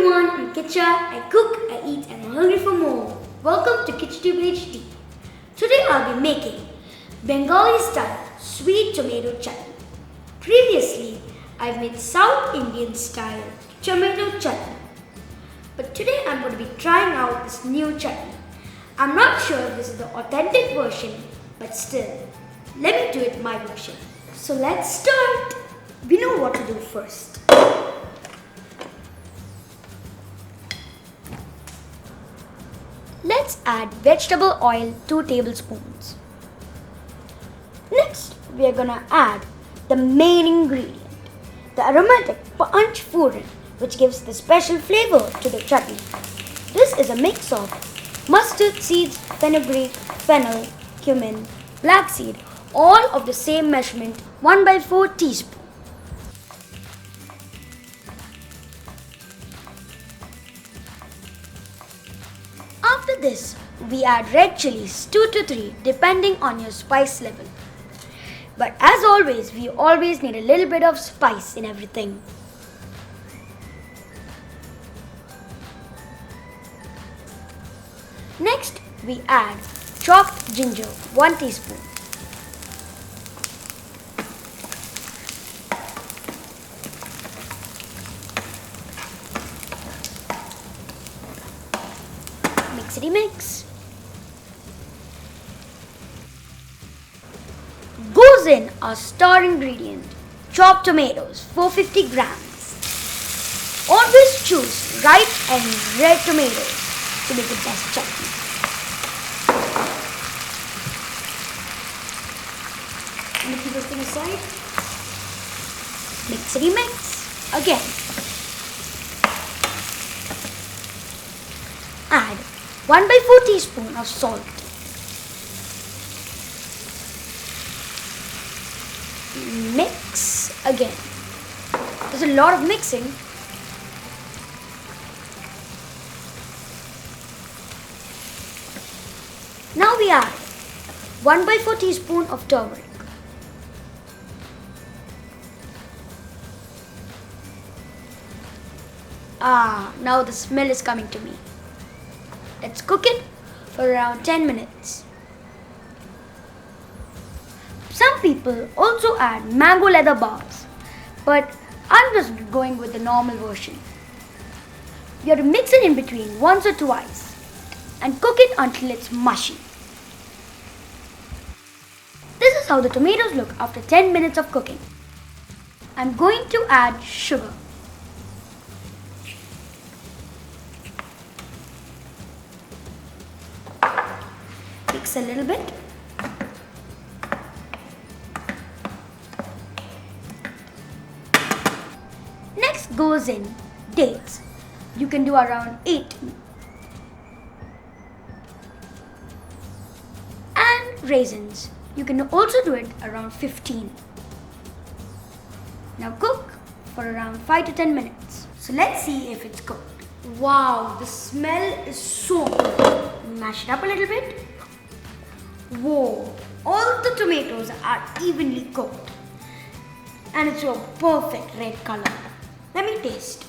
everyone, I'm Kicha. I cook, I eat, and I'm hungry for more. Welcome to KichaTube HD. Today I'll be making Bengali style sweet tomato chutney. Previously, I've made South Indian style tomato chutney. But today I'm going to be trying out this new chutney. I'm not sure if this is the authentic version, but still, let me do it my version. So let's start. We know what to do first. Let's add vegetable oil 2 tablespoons. Next, we are gonna add the main ingredient, the aromatic panch phoron, which gives the special flavor to the chutney. This is a mix of mustard seeds, fenugreek, fennel, cumin, black seed, all of the same measurement, 1/4 teaspoon. After this, we add red chillies 2 to 3 depending on your spice level. But as always, we always need a little bit of spice in everything. Next, we add chopped ginger 1 teaspoon. Mixity mix. Goes in our star ingredient, chopped tomatoes 450 grams. Always choose ripe and red tomatoes to make the best chutney. I'm going to keep this thing aside. Mixity mix again. Add 1/4 teaspoon of salt. Mix again. There's a lot of mixing. Now we add 1/4 teaspoon of turmeric. Now the smell is coming to me. Let's cook it for around 10 minutes. Some people also add mango leather bars, but I'm just going with the normal version. You have to mix it in between once or twice and cook it until it's mushy. This is how the tomatoes look after 10 minutes of cooking. I'm going to add sugar. Mix a little bit. Next goes in dates. You can do around 8. And raisins. You can also do it around 15. Now cook for around 5 to 10 minutes. So let's see if it's cooked. Wow, the smell is so good. Mash it up a little bit. Whoa, all the tomatoes are evenly cooked and it's a perfect red color. Let me taste.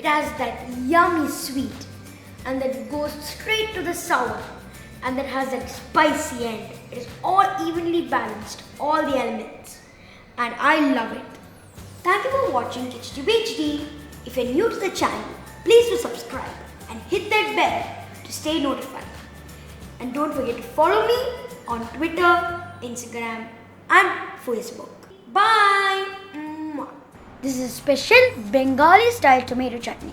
It has that yummy sweet and that goes straight to the sour and that has that spicy end. It is all evenly balanced, all the elements, and I love it. Thank you for watching KichaTube HD. If you're new to the channel, please do subscribe and hit that bell to stay notified. And don't forget to follow me on Twitter, Instagram and Facebook. Bye! This is a special Bengali style tomato chutney.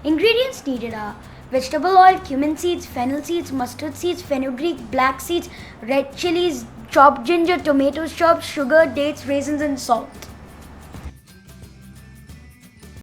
Ingredients needed are vegetable oil, cumin seeds, fennel seeds, mustard seeds, fenugreek, black seeds, red chilies, chopped ginger, tomatoes chopped, sugar, dates, raisins and salt.